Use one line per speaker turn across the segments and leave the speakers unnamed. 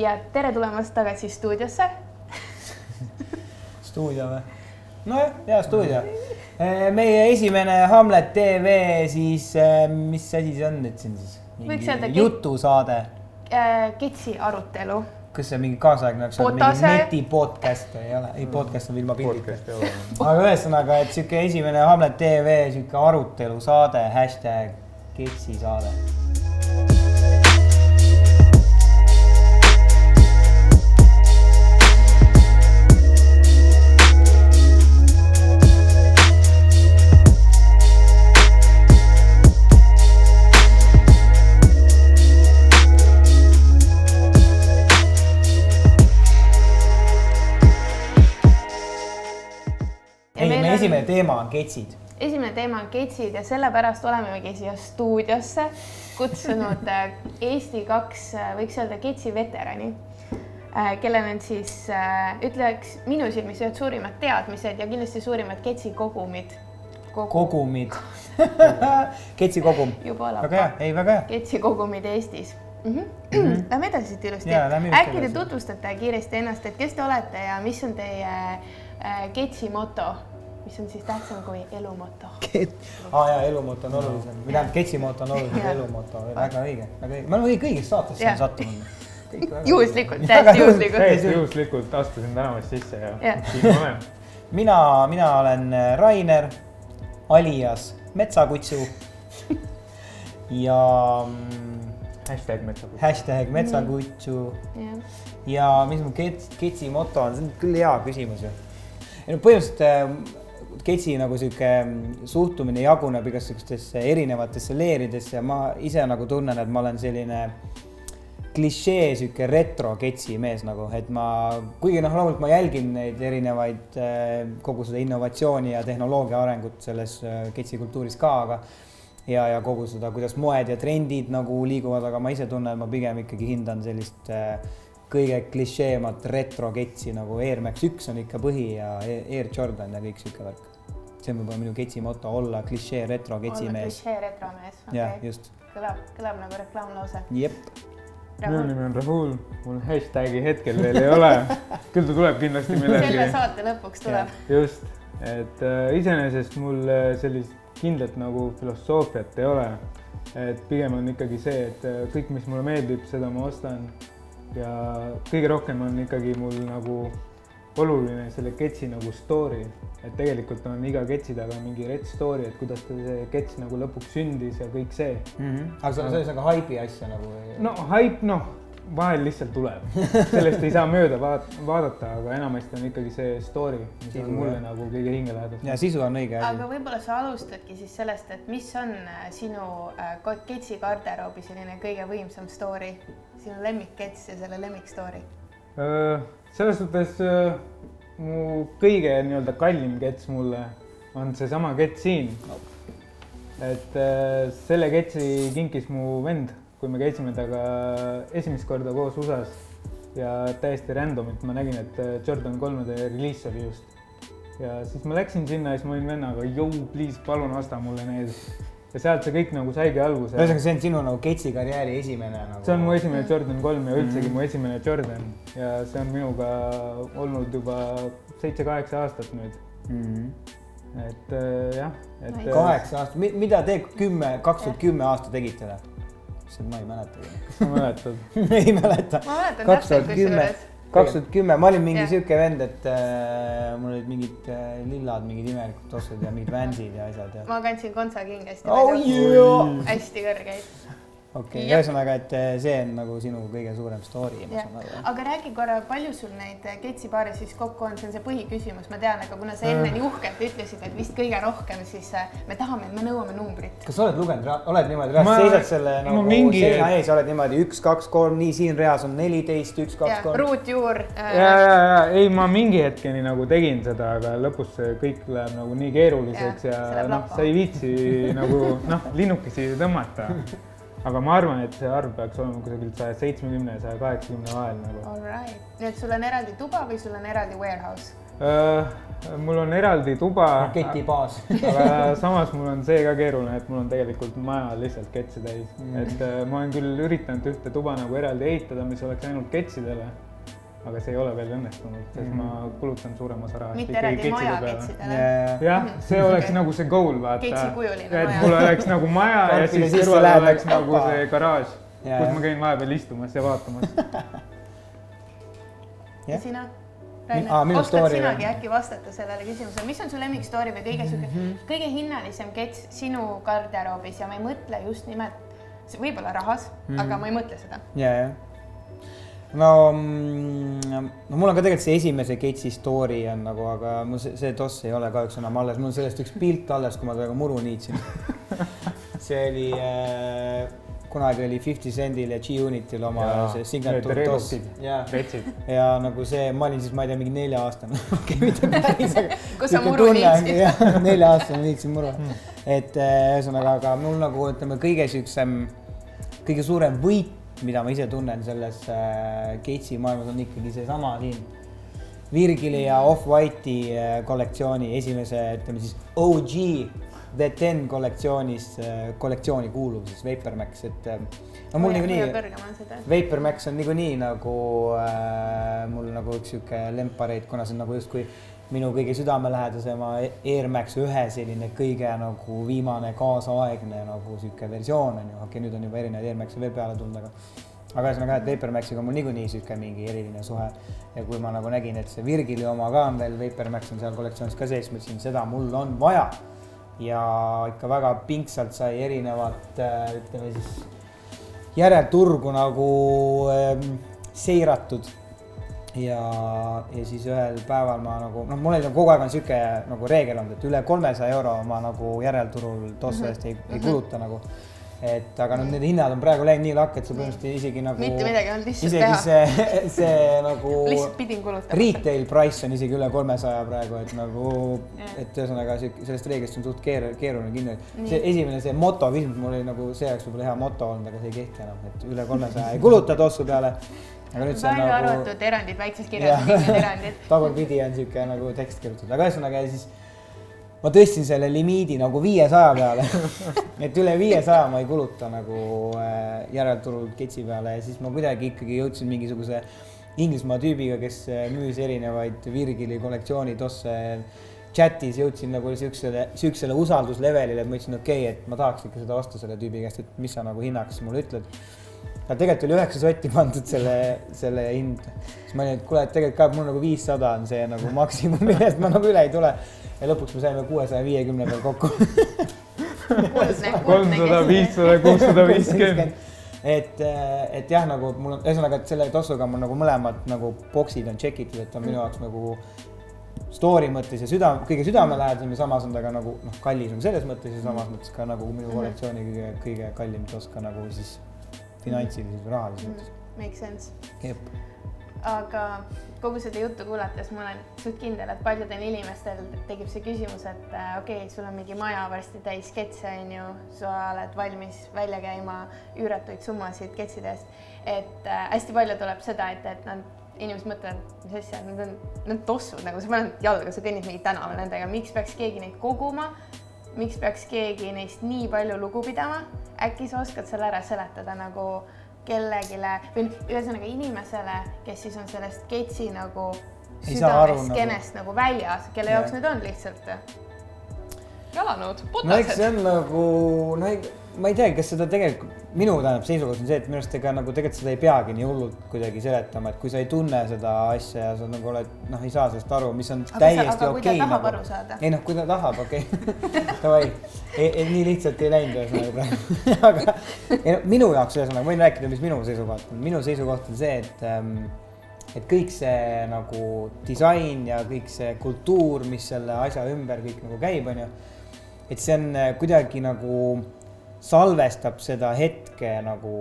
Ja tere tulemast tagasi stuudiosse.
Stuudio või? Nojah, stuudio. Meie esimene Hamlet TV siis, mis asi see on nüüd siin siis? Mingi jutusaade.
Ketsi arutelu.
Kas see mingi kaasaegne oleks olnud mingi netipodcast ei ole? Ei, podcast on ilma pildita. Aga ühesõnaga, et siuke esimene Hamlet TV siuke arutelu saade, #Ketsi saade. Esimene teema on ketsid.
Esimene teema on ketsid ja sellepärast olemegi siia stuudiosse kutsunud Eesti 2, võiks öelda ketsi veterani, kellel on siis, ütleks minu silmis ühed suurimad teadmised ja kindlasti suurimad ketsi kogumid.
Kogumid. Ketsi kogum.
Juba olab.
Väga hea, ei väga hea.
Ketsi kogumid Eestis. Lähme edasi siit ilusti. Äkki te tutvustate kiiresti ennast, et kes te olete ja mis on teie ketsi moto? Mis on siis tähtsam kui elumoto?
Elumoto on olulisem. Mida ketsi-moto on olulisem, elumoto. Väga õige. Ma olen kõigist saatesse sattunud.
Juhuslikult, täiesti juhuslikult.
Täiesti juhuslikult astusin tänavast sisse ja siin olen.
Mina olen Rainer, alias Metsakutsu ja #Metsakutsu ja mis mu ketsi moto on, see on küll hea küsimus ju. Põhimõtteliselt ketsi nagu siuke suhtumine jaguneb igasugustesse erinevatesse leeridesse ja ma ise nagu tunnen, et ma olen selline klišee siuke retro ketsi mees nagu, et kuigi loomulikult ma jälgin neid erinevaid kogu seda innovatsiooni ja tehnoloogia arengut selles ketsi kultuuris ka, aga ja kogu seda, kuidas moed ja trendid nagu liiguvad, aga ma ise tunnen, et ma pigem ikkagi hindan sellist kõige klišeemat retro-ketsi nagu Air Max 1 on ikka põhi ja Air Jordan ja kõik siuke värk. See on võib-olla minu ketsi moto, olla klišee retro-ketsi mees.
Olla klišee retro-mees,
okei. Ja, just.
Kõlab nagu reklaamlause.
Jep.
Minu nimi on Rahul, mul hashtagi hetkel veel ei ole. Küll ta tuleb kindlasti millegi.
Selle saate lõpuks tuleb.
Just, et iseenesest mul sellist kindlat nagu filosoofiat ei ole. Et pigem on ikkagi see, et kõik, mis mulle meeldib, seda ma ostan. Ja kõige rohkem on ikkagi mul nagu oluline selle ketsi nagu story, et tegelikult on iga ketsi taga mingi red story, et kuidas see kets nagu lõpuks sündis ja kõik see.
Aga see on aga haipi asja nagu?
No haip, vahel lihtsalt tuleb. Sellest ei saa mööda vaadata, aga enamasti on ikkagi see story, mis on mulle nagu kõige hingelähedast.
Ja sisu on õige.
Aga võib-olla sa alustadki siis sellest, et mis on sinu ketsi garderoobi selline kõige võimsam story, sinu lemmikkets ja selle lemmikstory?
Selles suhtes mu kõige nii-öelda kallim kets mulle on see sama kets siin. Et selle ketsi kinkis mu vend, kui me käisime taga esimest korda koos USAs ja täiesti randomit ma nägin, et Jordan 3 release oli just. Ja siis ma läksin sinna ja siis ma olin vennaga, please, palun osta mulle need. Ja sealt see kõik nagu saigi alguse.
Ühesõnaga, see on sinu nagu ketsi karjääri esimene nagu...
See on mu esimene Jordan 3 ja üldsegi mu esimene Jordan. Ja see on minuga olnud juba 7-8 aastat nüüd. Et jah.
8 aastat. Mida te 2010 aasta tegite? Ma ei mäleta.
Kas sa mäletad?
Ei mäleta.
Ma mäletan täpselt kusjuures.
2010, ma olin mingi siuke vend, et mul olid mingid lillad, mingid imelikud tossud ja mingid vänsid ja asjad.
Ma kandsin kontsakingi hästi
palju.
Hästi kõrgeid.
Okei, ühesõnaga, et see on nagu sinu kõige suurem story.
Aga räägi korra, palju sul neid ketsipaare siis kokku on, see on see põhiküsimus, ma tean, aga kuna sa enne nii uhkelt ütlesid, et vist kõige rohkem, siis me tahame, et me nõuame numbrit.
Kas sa oled lugenud, oled niimoodi, seisad selle nagu seina ees, oled niimoodi 1, 2, 3, nii siin reas on 14, 1, 2, 3.
Ruutjuur.
Ei, ma mingi hetkeni nagu tegin seda, aga lõpus kõik läheb nagu nii keeruliseks ja sa ei viitsi nagu linnukesi tõmmata. Aga ma arvan, et see arv peaks olema kusagil 170 ja 180 vahel nagu.
All right. Nii et sul on eraldi tuba või sul on eraldi warehouse?
Mul on eraldi tuba,
raketibaas.
aga samas mul on see ka keeruline, et mul on tegelikult maja lihtsalt ketse täis. Et ma olen küll üritanud ühte tuba nagu eraldi ehitada, mis oleks ainult ketsidele, aga see ei ole veel õnnestunud, sest ma kulutan suurem osa rahast
mitte eraldi maja ketsidele.
Jah, see oleks nagu see goal, vaata.
Ketsikujuline
et
maja.
mul oleks nagu maja ja siis kõrval oleks nagu see garaaž, kus ma käin vahepeal istumas ja vaatamas.
Ja sina? Oskad sinagi äkki vastata sellele küsimusele, mis on su lemmikstory või kõige hinnalisem kets sinu garderoobis ja ma ei mõtle just nimelt, võib-olla rahas, aga ma ei mõtle seda.
No mul on ka tegelikult see esimese ketsi story on nagu, aga mul see toss ei ole kahjuks enam alles, mul on sellest üks pilt alles, kui ma temaga muru niitsin. See oli, kunagi oli 50 Centil ja G-Unitil oma see signature toss. Ja nagu see, ma olin siis, ma ei tea, mingi 4-aastane. Mitte päris, aga
kus sa muru niitsid?
4-aastane niitsin muru. Et ühesõnaga, aga mul nagu, ütleme, kõige suurem võit, mida ma ise tunnen selles Ketsi maailmas on ikkagi see sama siin. Virgili ja Off-White'i kollektsiooni esimese, ütleme siis OG The 10 kollektsiooni kuulub siis Vapor Max, et no mul Vapor Max on niikuinii nagu mul nagu üks siuke lempareid, kuna see on nagu justkui minu kõige südamelähedasema Air Max 1 selline kõige nagu viimane kaasaegne nagu siuke versioon on ju. Okei, nüüd on juba erinevaid Air Max'e veel peale tulnud, aga ühesõnaga, et Vapor Maxiga on mul niikuinii siuke mingi eriline suhe. Ja kui ma nagu nägin, et see Virgili oma ka on veel, Vapor Max on seal kollektsioonis ka sees, mõtlesin, seda mul on vaja. Ja ikka väga pingsalt sai erinevat, ütleme siis järelturgu nagu seiratud ja siis ühel päeval ma nagu, noh, mul oli kogu aeg on siuke nagu reegel olnud, et üle 300 euro ma nagu järelturul tossu eest ei kuluta nagu. Et aga nüüd need hinnad on praegu läinud nii lakk, et see põhimõtteliselt isegi nagu
mitte midagi on lihtsalt teha.
Isegi see nagu
lihtsalt pidin kulutama.
Retail price on isegi üle 300 praegu, et nagu, et ühesõnaga sellest reeglist on suht keeruline kinni. See esimene, see moto küsimus, mul oli nagu see oleks võib-olla hea moto olnud, aga see ei kehti enam, et üle 300 ei kuluta tossu peale. Aga nüüd see on
nagu arvatud erandid, väikses kirjas on erandid.
Tagurpidi on siuke nagu tekst kirjutatud, aga ühesõnaga siis ma tõstin selle limiidi nagu 500 peale, et üle 500 ma ei kuluta nagu järelturul ketsi peale ja siis ma kuidagi ikkagi jõudsin mingisuguse Inglismaa tüübiga, kes müüs erinevaid Virgili kollektsiooni tosse chatis, jõudsin nagu siuksele usalduslevelile, et ma ütlesin, okei, et ma tahaks ikka seda osta selle tüübi käest, et mis sa nagu hinnaks mulle ütled. Ja tegelikult oli 9 sotti pandud selle hind. Siis ma olin, et kuule, et tegelikult ka mul nagu 500 on see nagu maksimum, millest ma nagu üle ei tule. Ja lõpuks me saime 650 peal kokku.
300, 500, 650.
Et jah, nagu mul on, ühesõnaga, et selle tossuga mul nagu mõlemad nagu boksid on tšekitud, et on minu jaoks nagu story mõttes ja kõige südamelähedasem ja samas on ta ka nagu kallis on selles mõttes ja samas mõttes ka nagu minu kollektsiooni kõige kallim toss ka nagu siis finantsilises või rahalises mõttes.
Make sense.
Jep.
Aga kogu seda juttu kuulates ma olen suht kindel, et paljudel inimestel tegib see küsimus, et okei, sul on mingi maja varsti täis ketse, on ju, sa oled valmis välja käima üüratuid summasid ketsidest, et hästi palju tuleb seda, et inimesed mõtlevad, mis asja, nad on tossud, nagu sa paned jalga, sa kõnnid mingi tänaval nendega, miks peaks keegi neid koguma, miks peaks keegi neist nii palju lugu pidama, äkki sa oskad selle ära seletada nagu kellegile või ühesõnaga inimesele, kes siis on sellest ketsi nagu südameskenest nagu väljas, kelle jaoks need on lihtsalt jalanõud, potased.
No eks see on nagu, ma ei tea, kas seda tegelikult, minu tähendab seisukoht on see, et minu arust ega nagu tegelikult seda ei peagi nii hullult kuidagi seletama, et kui sa ei tunne seda asja ja sa nagu oled, ei saa sellest aru, mis on täiesti okei.
Aga kui ta tahab aru saada?
Ei kui ta tahab, okei. Davai, nii lihtsalt ei läinud ühesõnaga praegu. Aga minu jaoks ühesõnaga, võin rääkida, mis minu seisukoht on. Minu seisukoht on see, et kõik see nagu disain ja kõik see kultuur, mis selle asja ümber kõik nagu käib, on ju, et see on kuidagi nagu salvestab seda hetke nagu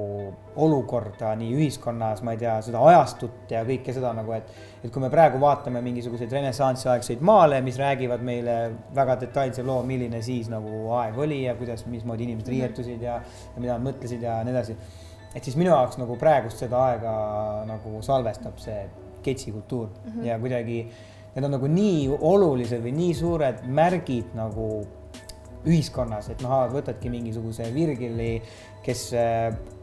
olukorda nii ühiskonnas, ma ei tea, seda ajastut ja kõike seda nagu, et kui me praegu vaatame mingisuguseid renessansiaegseid maale, mis räägivad meile väga detailse loo, milline siis nagu aeg oli ja kuidas, mismoodi inimesed riietusid ja mida nad mõtlesid ja nii edasi. Et siis minu jaoks nagu praegust seda aega nagu salvestab see ketsikultuur ja kuidagi need on nagu nii olulised või nii suured märgid nagu ühiskonnas, et võtadki mingisuguse Virgili, kes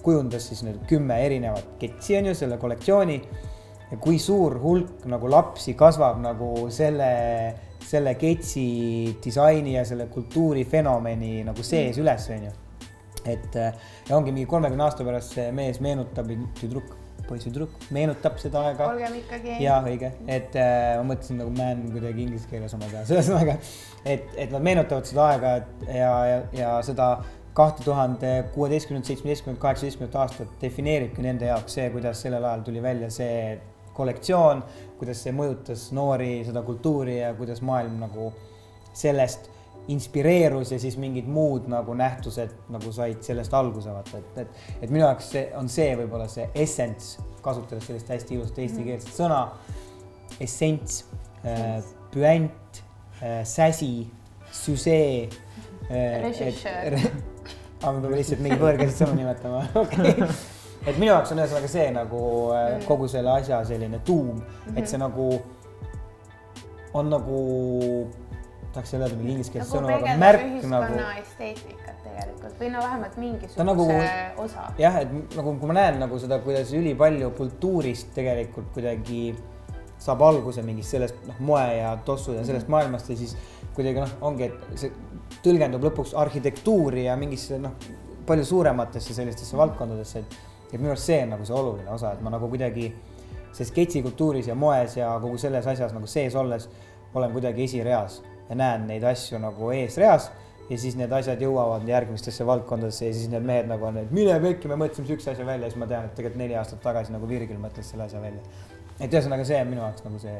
kujundas siis need 10 erinevat ketsi on ju selle kollektsiooni ja kui suur hulk nagu lapsi kasvab nagu selle ketsi disaini ja selle kultuurifenomeni nagu sees üles on ju. Et ja ongi mingi 30 aasta pärast see mees meenutab, meenutab seda aega.
Olgem ikkagi.
Jaa, õige. Et ma mõtlesin nagu man kuidagi inglise keeles oma peas. Ühesõnaga, et nad meenutavad seda aega ja seda 2016, 17, 18 aastat defineeribki nende jaoks see, kuidas sellel ajal tuli välja see kollektsioon, kuidas see mõjutas noori, seda kultuuri ja kuidas maailm nagu sellest inspireerus ja siis mingid muud nagu nähtused nagu said sellest alguse vaata, et minu jaoks on see võib-olla see essence, kasutades sellist hästi ilusat eestikeelset sõna, essents, püent, säsi, süsee.
Režissöör.
Ma peame lihtsalt mingi võõrkeelset sõnu nimetama, okei. Et minu jaoks on ühesõnaga see nagu kogu selle asja selline tuum, et see nagu on nagu tahaks öelda mingi ingliskeelse sõnu, aga märk nagu
ühiskonna esteetikat tegelikult või vähemalt mingisuguse osa.
Jah, et nagu kui ma näen nagu seda, kuidas ülipalju kultuurist tegelikult kuidagi saab alguse mingist sellest moe ja tossu ja sellest maailmast ja siis kuidagi ongi, et see tõlgendub lõpuks arhitektuuri ja mingisse palju suurematesse sellistesse valdkondadesse, et minu arust see on nagu see oluline osa, et ma nagu kuidagi see sketsikultuuris ja moes ja kogu selles asjas nagu sees olles olen kuidagi esireas ja näen neid asju nagu eesreas ja siis need asjad jõuavad järgmistesse valdkondadesse ja siis need mehed nagu on, et mine pekki, me mõtlesime üks asja välja ja siis ma tean, et tegelikult 4 aastat tagasi nagu Virgil mõtles selle asja välja. Et ühesõnaga see on minu jaoks nagu see.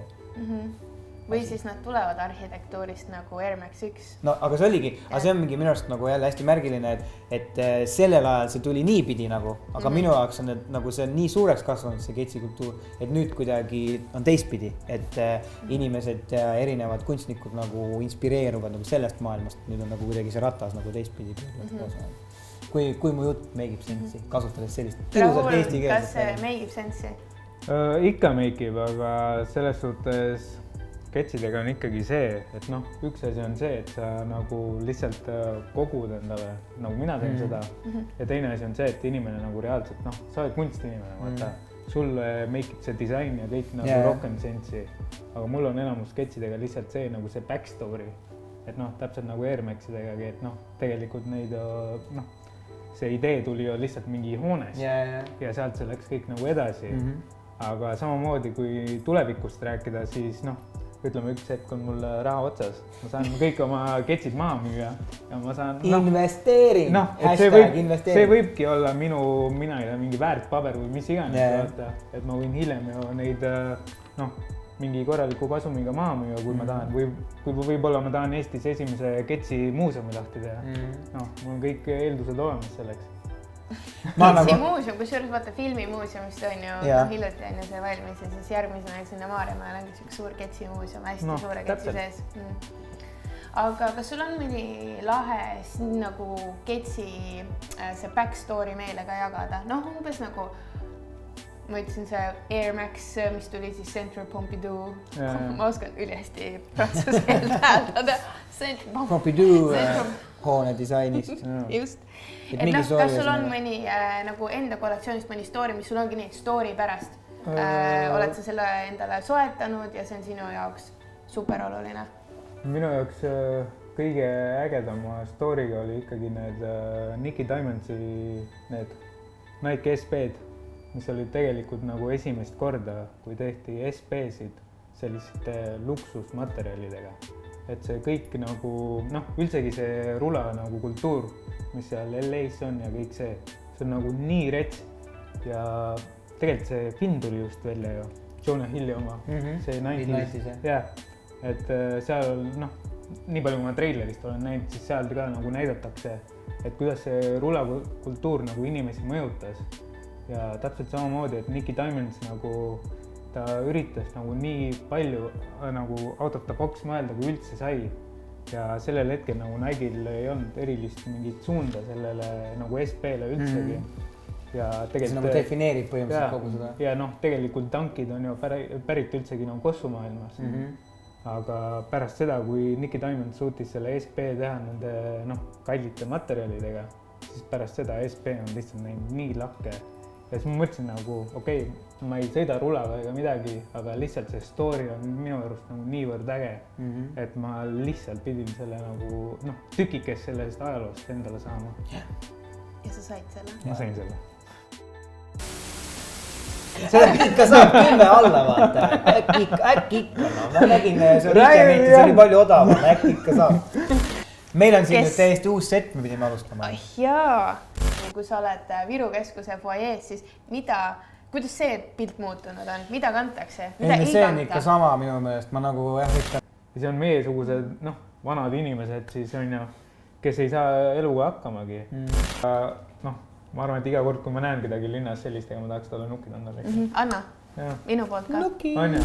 Või siis nad tulevad arhitektuurist nagu Air Max 1.
No aga see oligi, aga see on mingi minu arust nagu jälle hästi märgiline, et sellel ajal see tuli niipidi nagu, aga minu jaoks on nagu see on nii suureks kasvanud see ketsikultuur, et nüüd kuidagi on teistpidi, et inimesed ja erinevad kunstnikud nagu inspireeruvad nagu sellest maailmast, nüüd on nagu kuidagi see ratas nagu teistpidi. Kui mu jutt meigib sensi, kasutades sellist ilusat eesti keelt.
Kas see meigib sensi?
Ikka meigib, aga selles suhtes ketsidega on ikkagi see, et üks asi on see, et sa nagu lihtsalt kogud endale, nagu mina teen seda ja teine asi on see, et inimene nagu reaalselt, sa oled kunstinimene, vaata, sulle meikib see disain ja kõik nagu rohkem sensi, aga mul on enamus ketsidega lihtsalt see nagu see backstory, et täpselt nagu Air Maxidegagi, et tegelikult neid, see idee tuli ju lihtsalt mingi hoones ja sealt see läks kõik nagu edasi, aga samamoodi kui tulevikust rääkida, siis ütleme, üks hetk on mul raha otsas, ma saan kõik oma ketsid maha müüa ja ma saan
investeering,
see võibki olla mina ei tea, mingi väärtpaber või mis iganes, vaata, et ma võin hiljem ju neid mingi korraliku kasumiga maha müüa, kui ma tahan, või kui võib-olla ma tahan Eestis esimese ketsi muuseumi lahti teha. Mul on kõik eeldused olemas selleks.
Muuseum, kusjuures vaata filmimuuseumist on ju hiljuti on ju see valmis ja siis järgmisena sinna Maarjamäel on üks suur ketsimuuseum, hästi suure ketsi sees. Aga kas sul on mõni lahe nagu ketsi see backstory meile ka jagada? Umbes nagu ma ütlesin see Air Max, mis tuli siis Centre Pompidou, ma oskan ülihästi prantsuse keelt hääldada.
Pompidou hoone disainist.
Just. Et kas sul on mõni nagu enda kollektsioonist mõni story, mis sul ongi nii story pärast? Oled sa selle endale soetanud ja see on sinu jaoks super oluline?
Minu jaoks kõige ägedama story'ga oli ikkagi need Nicky Diamondsi need Nike SB-d, mis olid tegelikult nagu esimest korda, kui tehti SB-sid selliste luksusmaterjalidega. Et see kõik nagu, üldsegi see rula nagu kultuur, mis seal LA-s on ja kõik see on nagu nii rets ja tegelikult see film tuli just välja ju, Jonah Hilli oma, see 90s, et seal nii palju ma treilerist olen näinud, siis seal ka nagu näidatakse, et kuidas see rula kultuur nagu inimesi mõjutas ja täpselt samamoodi, et Nicky Diamonds nagu ta üritas nagu nii palju nagu out of the box mõelda, kui üldse sai ja sellel hetkel nagu Nike'l ei olnud erilist mingit suunda sellele nagu SB-le üldsegi ja tegelikult
see nagu defineerib põhimõtteliselt kogu seda
ja tegelikult tankid on ju pärit üldsegi nagu kossumaailmas aga pärast seda, kui Nicky Diamond suutis selle SP teha nende kallite materjalidega, siis pärast seda SP on lihtsalt näinud nii lakke. Ja siis ma mõtlesin nagu, okei, ma ei sõida rulaga ega midagi, aga lihtsalt see story on minu arust nagu niivõrd äge, et ma lihtsalt pidin selle nagu, tükikes sellest ajaloost endale saama.
Ja sa said selle?
Ma sain selle.
Seda ikka saab 10 alla vaata, äkki ikka, ma nägin, see on Ikemeetis, see oli palju odavam, äkki ikka saab. Meil on siin nüüd täiesti uus set, me pidime alustama.
Jaa, kui sa oled Viru keskuse foajees, siis kuidas see pilt muutunud on, mida kantakse?
See on ikka sama minu meelest, ma nagu ikka.
See on meiesugused, vanad inimesed siis on ju, kes ei saa eluga hakkamagi. Ma arvan, et iga kord, kui ma näen kedagi linnas sellistega, ma tahaks talle nukid anda.
Anna, minu poolt ka.
Nuki!
On ju?